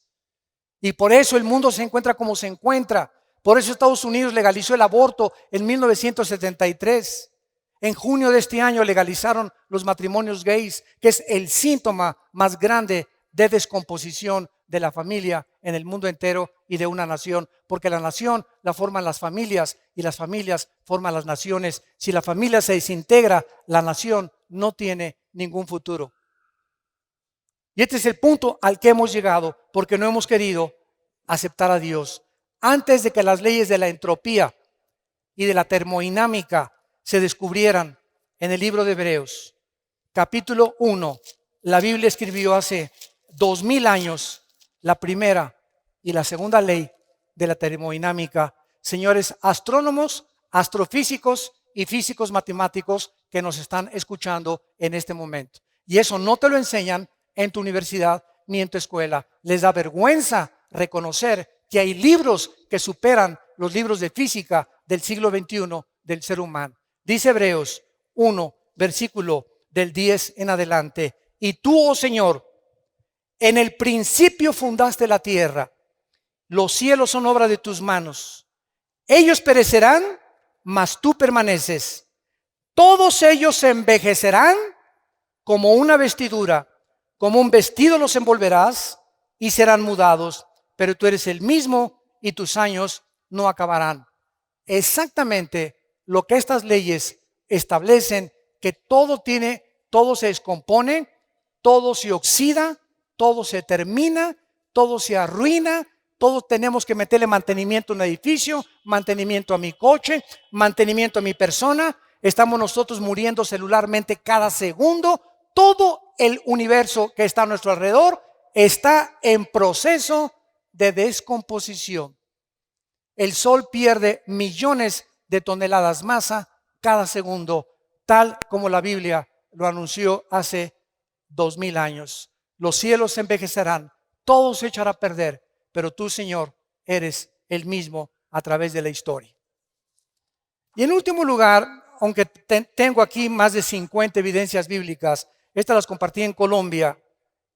Y por eso el mundo se encuentra como se encuentra. Por eso Estados Unidos legalizó el aborto en 1973. En junio de este año legalizaron los matrimonios gays, que es el síntoma más grande de descomposición de la familia en el mundo entero y de una nación, porque la nación la forman las familias y las familias forman las naciones. Si la familia se desintegra, la nación no tiene ningún futuro. Y este es el punto al que hemos llegado porque no hemos querido aceptar a Dios. Antes de que las leyes de la entropía y de la termodinámica se descubrieran en el libro de Hebreos, capítulo 1, la Biblia escribió hace 2000 años la primera y la segunda ley de la termodinámica. Señores astrónomos, astrofísicos y físicos matemáticos que nos están escuchando en este momento. Y eso no te lo enseñan en tu universidad ni en tu escuela. Les da vergüenza reconocer que hay libros que superan los libros de física del siglo XXI del ser humano. Dice Hebreos 1, versículo del 10 en adelante. Y tú, oh Señor, en el principio fundaste la tierra. Los cielos son obra de tus manos. Ellos perecerán, mas tú permaneces. Todos ellos se envejecerán como una vestidura. Como un vestido los envolverás y serán mudados. Pero tú eres el mismo y tus años no acabarán. Exactamente lo que estas leyes establecen, que todo se descompone, todo se oxida, todo se termina, todo se arruina, todos tenemos que meterle mantenimiento a un edificio, mantenimiento a mi coche, mantenimiento a mi persona. Estamos nosotros muriendo celularmente cada segundo. Todo el universo que está a nuestro alrededor está en proceso de descomposición. El Sol pierde millones de toneladas masa cada segundo, tal como la Biblia lo anunció hace 2000 años. Los cielos se envejecerán, todo se echará a perder, pero tú, Señor, eres el mismo a través de la historia. Y en último lugar, aunque tengo aquí más de 50 evidencias bíblicas, estas las compartí en Colombia,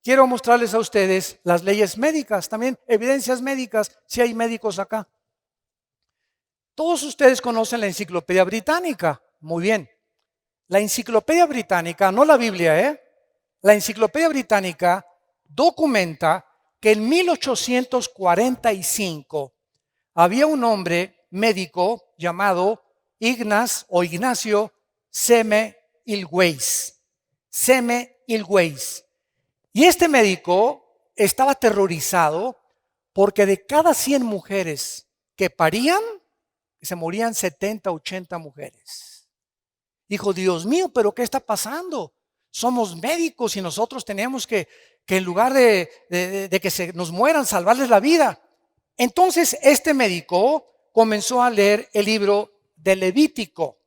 quiero mostrarles a ustedes las leyes médicas, también evidencias médicas, si hay médicos acá. Todos ustedes conocen la Enciclopedia Británica, muy bien. La Enciclopedia Británica, no la Biblia, la Enciclopedia Británica documenta que en 1845 había un hombre médico llamado Ignacio Semmelweis. Y este médico estaba aterrorizado porque de cada 100 mujeres que parían, se morían 70, 80 mujeres. Dijo, Dios mío, ¿pero qué está pasando? Somos médicos y nosotros tenemos que en lugar de que se nos mueran, salvarles la vida. Entonces este médico comenzó a leer el libro de Levítico,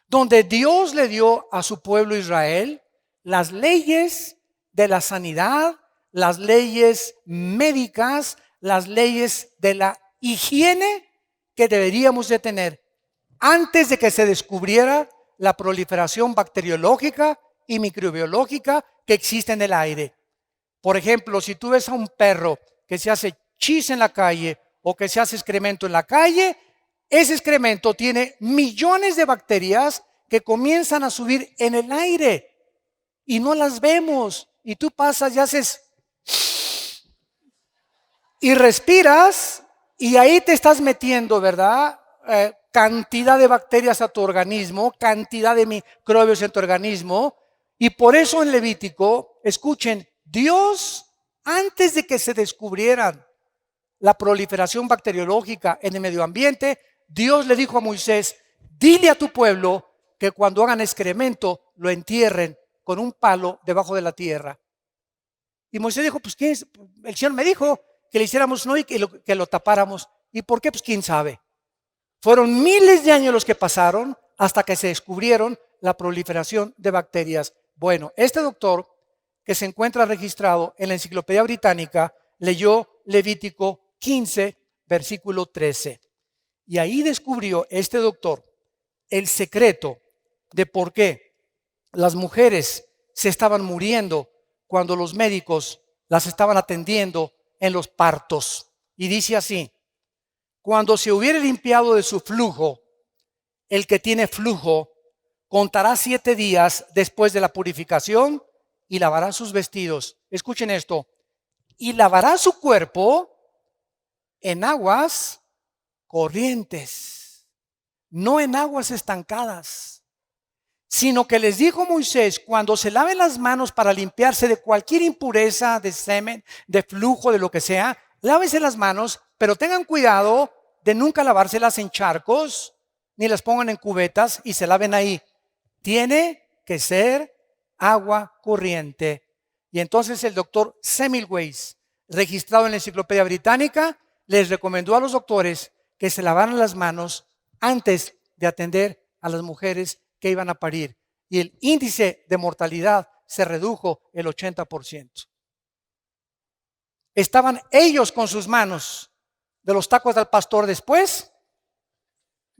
donde Dios le dio a su pueblo Israel las leyes de la sanidad, las leyes médicas, las leyes de la higiene que deberíamos de tener antes de que se descubriera la proliferación bacteriológica y microbiológica que existe en el aire. Por ejemplo, si tú ves a un perro que se hace chis en la calle o que se hace excremento en la calle, ese excremento tiene millones de bacterias que comienzan a subir en el aire y no las vemos. Y tú pasas y haces y respiras y ahí te estás metiendo, ¿verdad? Cantidad de bacterias a tu organismo, cantidad de microbios en tu organismo. Y por eso en Levítico, escuchen, Dios, antes de que se descubrieran la proliferación bacteriológica en el medio ambiente, Dios le dijo a Moisés, dile a tu pueblo que cuando hagan excremento lo entierren con un palo debajo de la tierra. Y Moisés dijo, pues ¿quién es? El Señor me dijo que le hiciéramos no y que lo tapáramos. ¿Y por qué? Pues quién sabe. Fueron miles de años los que pasaron hasta que se descubrieron la proliferación de bacterias. Bueno, este doctor, que se encuentra registrado en la Enciclopedia Británica, leyó Levítico 15, versículo 13. Y ahí descubrió este doctor el secreto de por qué las mujeres se estaban muriendo cuando los médicos las estaban atendiendo en los partos. Y dice así: cuando se hubiere limpiado de su flujo, el que tiene flujo contará 7 días después de la purificación y lavará sus vestidos. Escuchen esto: y lavará su cuerpo en aguas corrientes, no en aguas estancadas, sino que les dijo Moisés: cuando se laven las manos para limpiarse de cualquier impureza, de semen, de flujo, de lo que sea, lávense las manos, pero tengan cuidado de nunca lavárselas en charcos, ni las pongan en cubetas y se laven ahí. Tiene que ser agua corriente. Y entonces el doctor Semmelweis, registrado en la Enciclopedia Británica, les recomendó a los doctores que se lavaran las manos antes de atender a las mujeres que iban a parir. Y el índice de mortalidad se redujo el 80%. Estaban ellos con sus manos de los tacos del pastor después,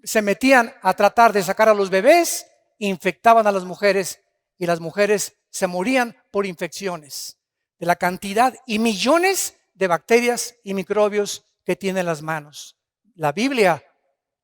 se metían a tratar de sacar a los bebés, infectaban a las mujeres y las mujeres se morían por infecciones de la cantidad y millones de bacterias y microbios que tienen las manos. La Biblia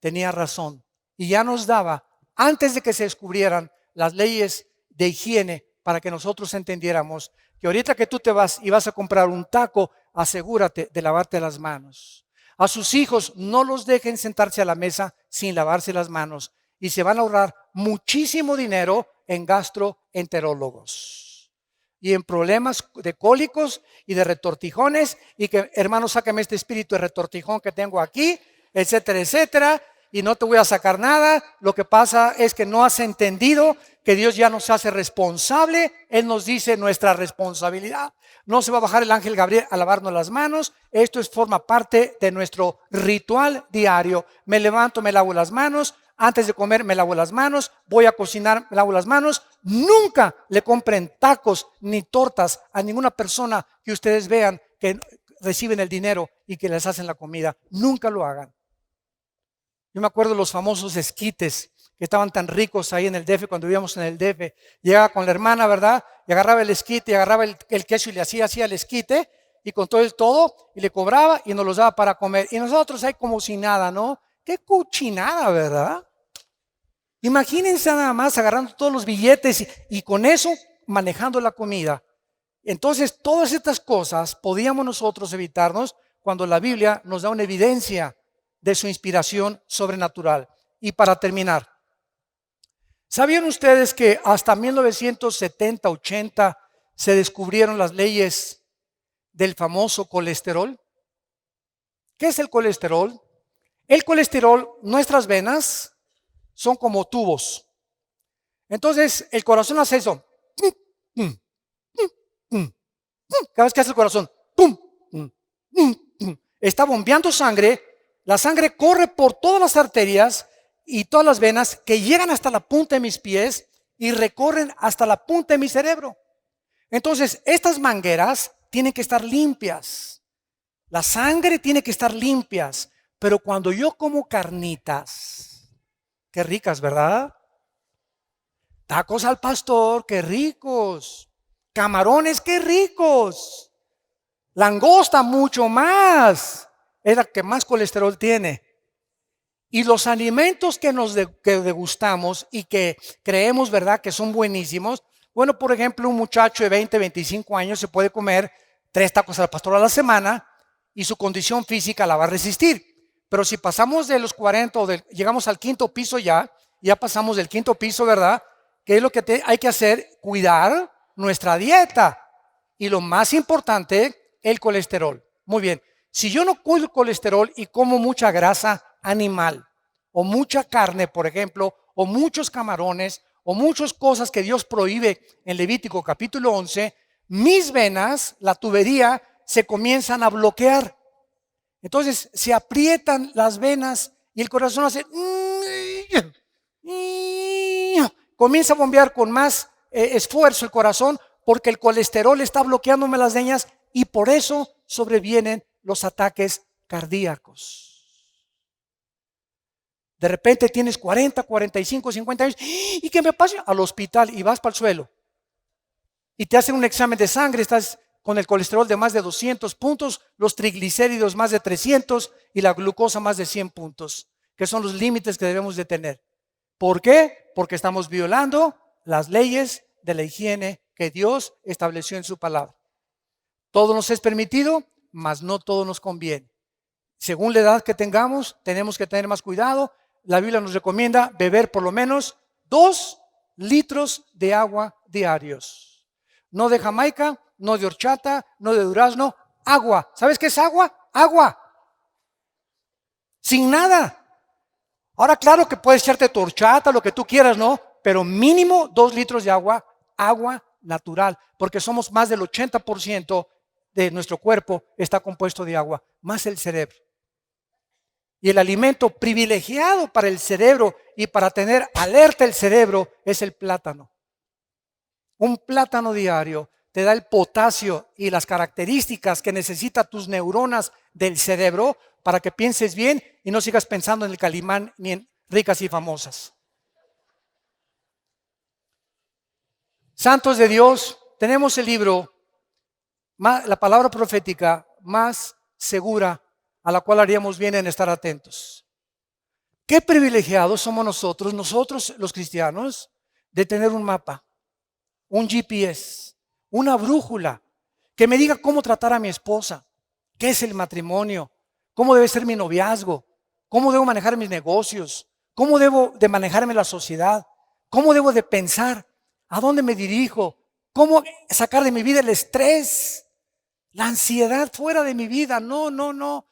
tenía razón y ya nos daba, antes de que se descubrieran las leyes de higiene, para que nosotros entendiéramos que ahorita que tú te vas y vas a comprar un taco, asegúrate de lavarte las manos. A sus hijos no los dejen sentarse a la mesa sin lavarse las manos y se van a ahorrar muchísimo dinero en gastroenterólogos y en problemas de cólicos y de retortijones, y que hermano, sácame este espíritu de retortijón que tengo aquí, etcétera, etcétera, y no te voy a sacar nada. Lo que pasa es que no has entendido que Dios ya nos hace responsable. Él nos dice nuestra responsabilidad. No se va a bajar el ángel Gabriel a lavarnos las manos. Esto forma parte de nuestro ritual diario. Me levanto, me lavo las manos. Antes de comer me lavo las manos. Voy a cocinar, me lavo las manos. Nunca le compren tacos ni tortas a ninguna persona que ustedes vean que reciben el dinero y que les hacen la comida. Nunca lo hagan. Yo me acuerdo de los famosos esquites que estaban tan ricos ahí en el DF, cuando vivíamos en el DF. Llegaba con la hermana, ¿verdad? Y agarraba el esquite, y agarraba el queso y le hacía el esquite, y con todo, y le cobraba y nos los daba para comer. Y nosotros ahí como si nada, ¿no? Qué cochinada, ¿verdad? Imagínense nada más agarrando todos los billetes y con eso manejando la comida. Entonces, todas estas cosas podíamos nosotros evitarnos cuando la Biblia nos da una evidencia de su inspiración sobrenatural. Y para terminar, ¿sabían ustedes que hasta 1970-80 se descubrieron las leyes del famoso colesterol? ¿Qué es el colesterol? El colesterol, nuestras venas son como tubos. Entonces, el corazón hace eso. Cada vez que hace el corazón, está bombeando sangre. La sangre corre por todas las arterias y todas las venas que llegan hasta la punta de mis pies y recorren hasta la punta de mi cerebro. Entonces, estas mangueras tienen que estar limpias. La sangre tiene que estar limpias. Pero cuando yo como carnitas, qué ricas, ¿verdad? Tacos al pastor, qué ricos. Camarones, qué ricos. Langosta, mucho más. Es la que más colesterol tiene. Y los alimentos que que degustamos y que creemos, ¿verdad?, que son buenísimos. Bueno, por ejemplo, un muchacho de 20, 25 años se puede comer 3 tacos al pastor a la semana y su condición física la va a resistir. Pero si pasamos de los 40 o llegamos al 5.º piso ya pasamos del 5.º piso, ¿verdad? ¿Qué es lo que hay que hacer? Cuidar nuestra dieta. Y lo más importante, el colesterol. Muy bien. Si yo no cuido el colesterol y como mucha grasa animal, o mucha carne, por ejemplo, o muchos camarones, o muchas cosas que Dios prohíbe en Levítico capítulo 11, mis venas, la tubería, se comienzan a bloquear. Entonces se aprietan las venas y el corazón hace comienza a bombear con más esfuerzo el corazón, porque el colesterol está bloqueándome las venas y por eso sobrevienen los ataques cardíacos. De repente tienes 40, 45, 50 años y ¿qué me pasa? Al hospital y vas para el suelo y te hacen un examen de sangre, estás con el colesterol de más de 200 puntos, los triglicéridos más de 300 y la glucosa más de 100 puntos, que son los límites que debemos de tener. ¿Por qué? Porque estamos violando las leyes de la higiene que Dios estableció en su palabra. Todo nos es permitido, mas no todo nos conviene. Según la edad que tengamos, tenemos que tener más cuidado. La Biblia nos recomienda beber por lo menos 2 litros de agua diarios. No de Jamaica, no de horchata, no de durazno, agua. ¿Sabes qué es agua? Agua. Sin nada. Ahora, claro que puedes echarte tu horchata, lo que tú quieras, ¿no? Pero mínimo 2 litros de agua, agua natural, porque somos más del 80% de nuestro cuerpo está compuesto de agua, más el cerebro. Y el alimento privilegiado para el cerebro y para tener alerta el cerebro es el plátano. Un plátano diario te da el potasio y las características que necesitan tus neuronas del cerebro para que pienses bien y no sigas pensando en el Calimán ni en ricas y famosas. Santos de Dios, tenemos el libro, la palabra profética más segura a la cual haríamos bien en estar atentos. Qué privilegiados somos nosotros los cristianos, de tener un mapa, un GPS, una brújula que me diga cómo tratar a mi esposa, qué es el matrimonio, cómo debe ser mi noviazgo, cómo debo manejar mis negocios, cómo debo de manejarme la sociedad, cómo debo de pensar, a dónde me dirijo, cómo sacar de mi vida el estrés, la ansiedad fuera de mi vida. No.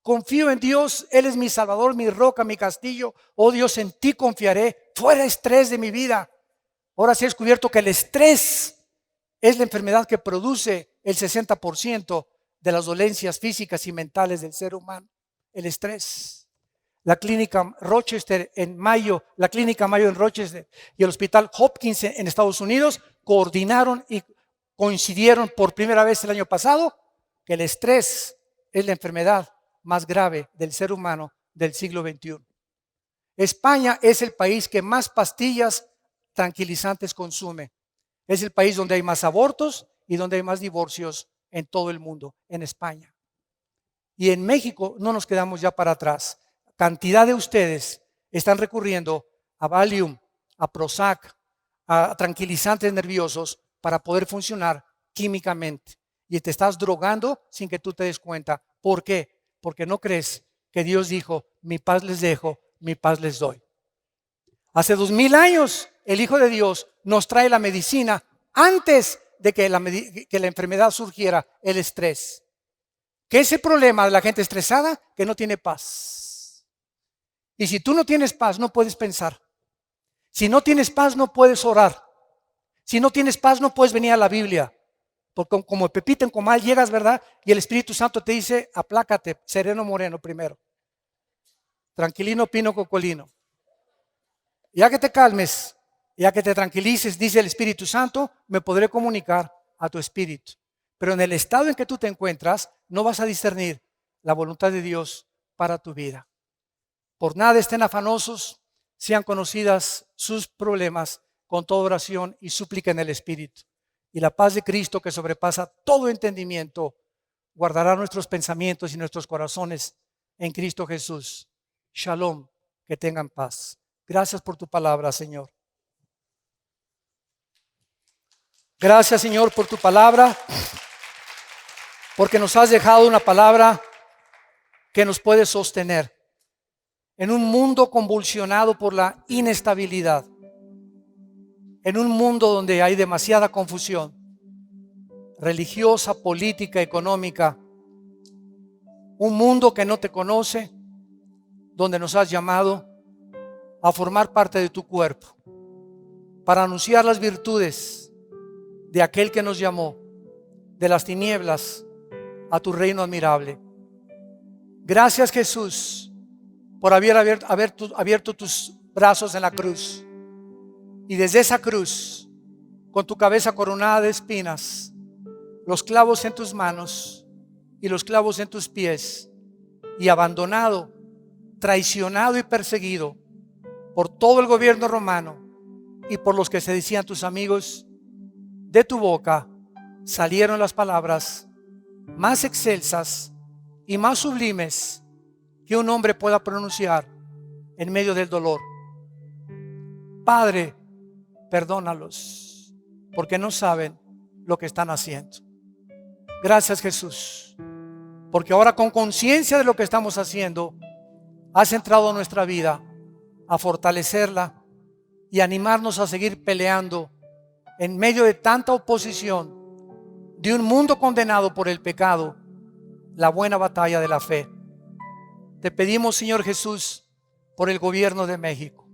Confío en Dios, Él es mi Salvador, mi roca, mi castillo. Oh Dios, en ti confiaré, fuera estrés de mi vida. Ahora sí he descubierto que el estrés es la enfermedad que produce el 60% de las dolencias físicas y mentales del ser humano. El estrés. La clínica Rochester en Mayo, la clínica Mayo en Rochester y el hospital Hopkins en Estados Unidos coordinaron y coincidieron por primera vez el año pasado que el estrés es la enfermedad más grave del ser humano del siglo XXI. España es el país que más pastillas tranquilizantes consume. Es el país donde hay más abortos y donde hay más divorcios en todo el mundo, en España. Y en México no nos quedamos ya para atrás. Cantidad de ustedes están recurriendo a Valium, a Prozac, a tranquilizantes nerviosos para poder funcionar químicamente. Y te estás drogando sin que tú te des cuenta. ¿Por qué? Porque no crees que Dios dijo, mi paz les dejo, mi paz les doy. Hace 2000 años el Hijo de Dios nos trae la medicina antes de que la enfermedad surgiera, el estrés. ¿Qué es el problema de la gente estresada? Que no tiene paz. Y si tú no tienes paz, no puedes pensar. Si no tienes paz, no puedes orar. Si no tienes paz, no puedes venir a la Biblia. Porque como Pepito en Comal llegas, ¿verdad? Y el Espíritu Santo te dice, aplácate, sereno moreno primero. Tranquilino pino cocolino. Ya que te calmes, ya que te tranquilices, dice el Espíritu Santo, me podré comunicar a tu espíritu. Pero en el estado en que tú te encuentras, no vas a discernir la voluntad de Dios para tu vida. Por nada estén afanosos, sean conocidas sus problemas con toda oración y súplica en el Espíritu. Y la paz de Cristo, que sobrepasa todo entendimiento, guardará nuestros pensamientos y nuestros corazones en Cristo Jesús. Shalom, que tengan paz. Gracias por tu palabra, Señor. Gracias, Señor, por tu palabra, porque nos has dejado una palabra que nos puede sostener en un mundo convulsionado por la inestabilidad, en un mundo donde hay demasiada confusión religiosa, política, económica, un mundo que no te conoce, donde nos has llamado a formar parte de tu cuerpo para anunciar las virtudes de aquel que nos llamó de las tinieblas a tu reino admirable. Gracias, Jesús, por haber abierto tus brazos en la cruz Y desde esa cruz, con tu cabeza coronada de espinas, los clavos en tus manos y los clavos en tus pies, y abandonado, traicionado y perseguido por todo el gobierno romano y por los que se decían tus amigos, de tu boca salieron las palabras más excelsas y más sublimes que un hombre pueda pronunciar en medio del dolor. Padre, perdónalos, porque no saben lo que están haciendo. Gracias, Jesús, porque ahora, con conciencia de lo que estamos haciendo, has entrado a nuestra vida a fortalecerla y animarnos a seguir peleando en medio de tanta oposición de un mundo condenado por el pecado, la buena batalla de la fe. Te pedimos, Señor Jesús, por el gobierno de México.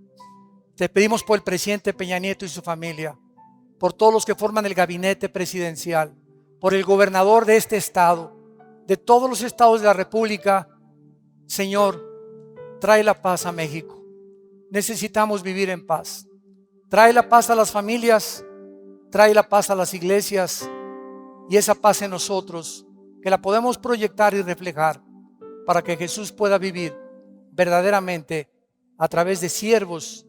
Te pedimos por el presidente Peña Nieto y su familia, por todos los que forman el gabinete presidencial, por el gobernador de este estado, de todos los estados de la República. Señor, trae la paz a México. Necesitamos vivir en paz. Trae la paz a las familias, trae la paz a las iglesias, y esa paz en nosotros, que la podemos proyectar y reflejar para que Jesús pueda vivir verdaderamente a través de siervos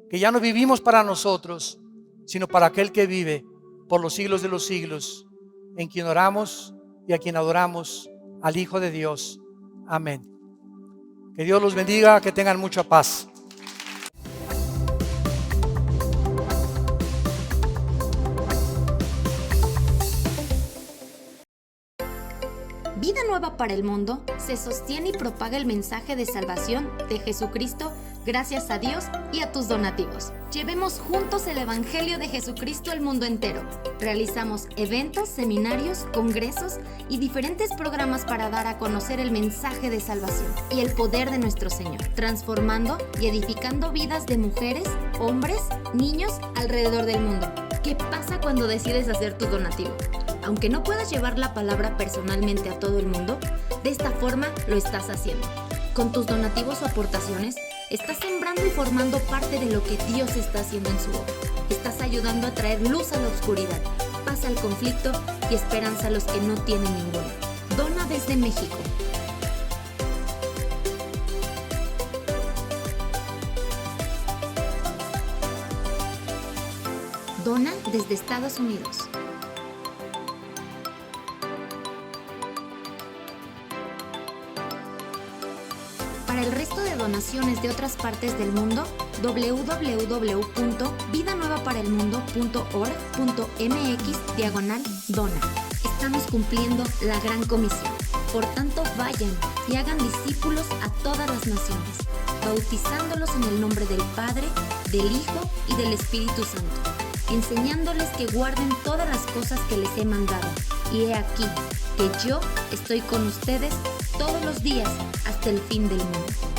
que ya no vivimos para nosotros, sino para aquel que vive por los siglos de los siglos, en quien oramos y a quien adoramos, al Hijo de Dios. Amén. Que Dios los bendiga, que tengan mucha paz. Vida Nueva para el Mundo se sostiene y propaga el mensaje de salvación de Jesucristo gracias a Dios y a tus donativos. Llevemos juntos el Evangelio de Jesucristo al mundo entero. Realizamos eventos, seminarios, congresos y diferentes programas para dar a conocer el mensaje de salvación y el poder de nuestro Señor, transformando y edificando vidas de mujeres, hombres, niños alrededor del mundo. ¿Qué pasa cuando decides hacer tu donativo? Aunque no puedas llevar la palabra personalmente a todo el mundo, de esta forma lo estás haciendo. Con tus donativos o aportaciones, estás sembrando y formando parte de lo que Dios está haciendo en su obra. Estás ayudando a traer luz a la oscuridad, paz al conflicto y esperanza a los que no tienen ninguna. Dona desde México. Dona desde Estados Unidos. Para el resto de donaciones de otras partes del mundo, www.vidanuevaparelmundo.org.mx/dona. Estamos cumpliendo la gran comisión. Por tanto, vayan y hagan discípulos a todas las naciones, bautizándolos en el nombre del Padre, del Hijo y del Espíritu Santo, enseñándoles que guarden todas las cosas que les he mandado. Y he aquí que yo estoy con ustedes todos los días hasta el fin del mundo.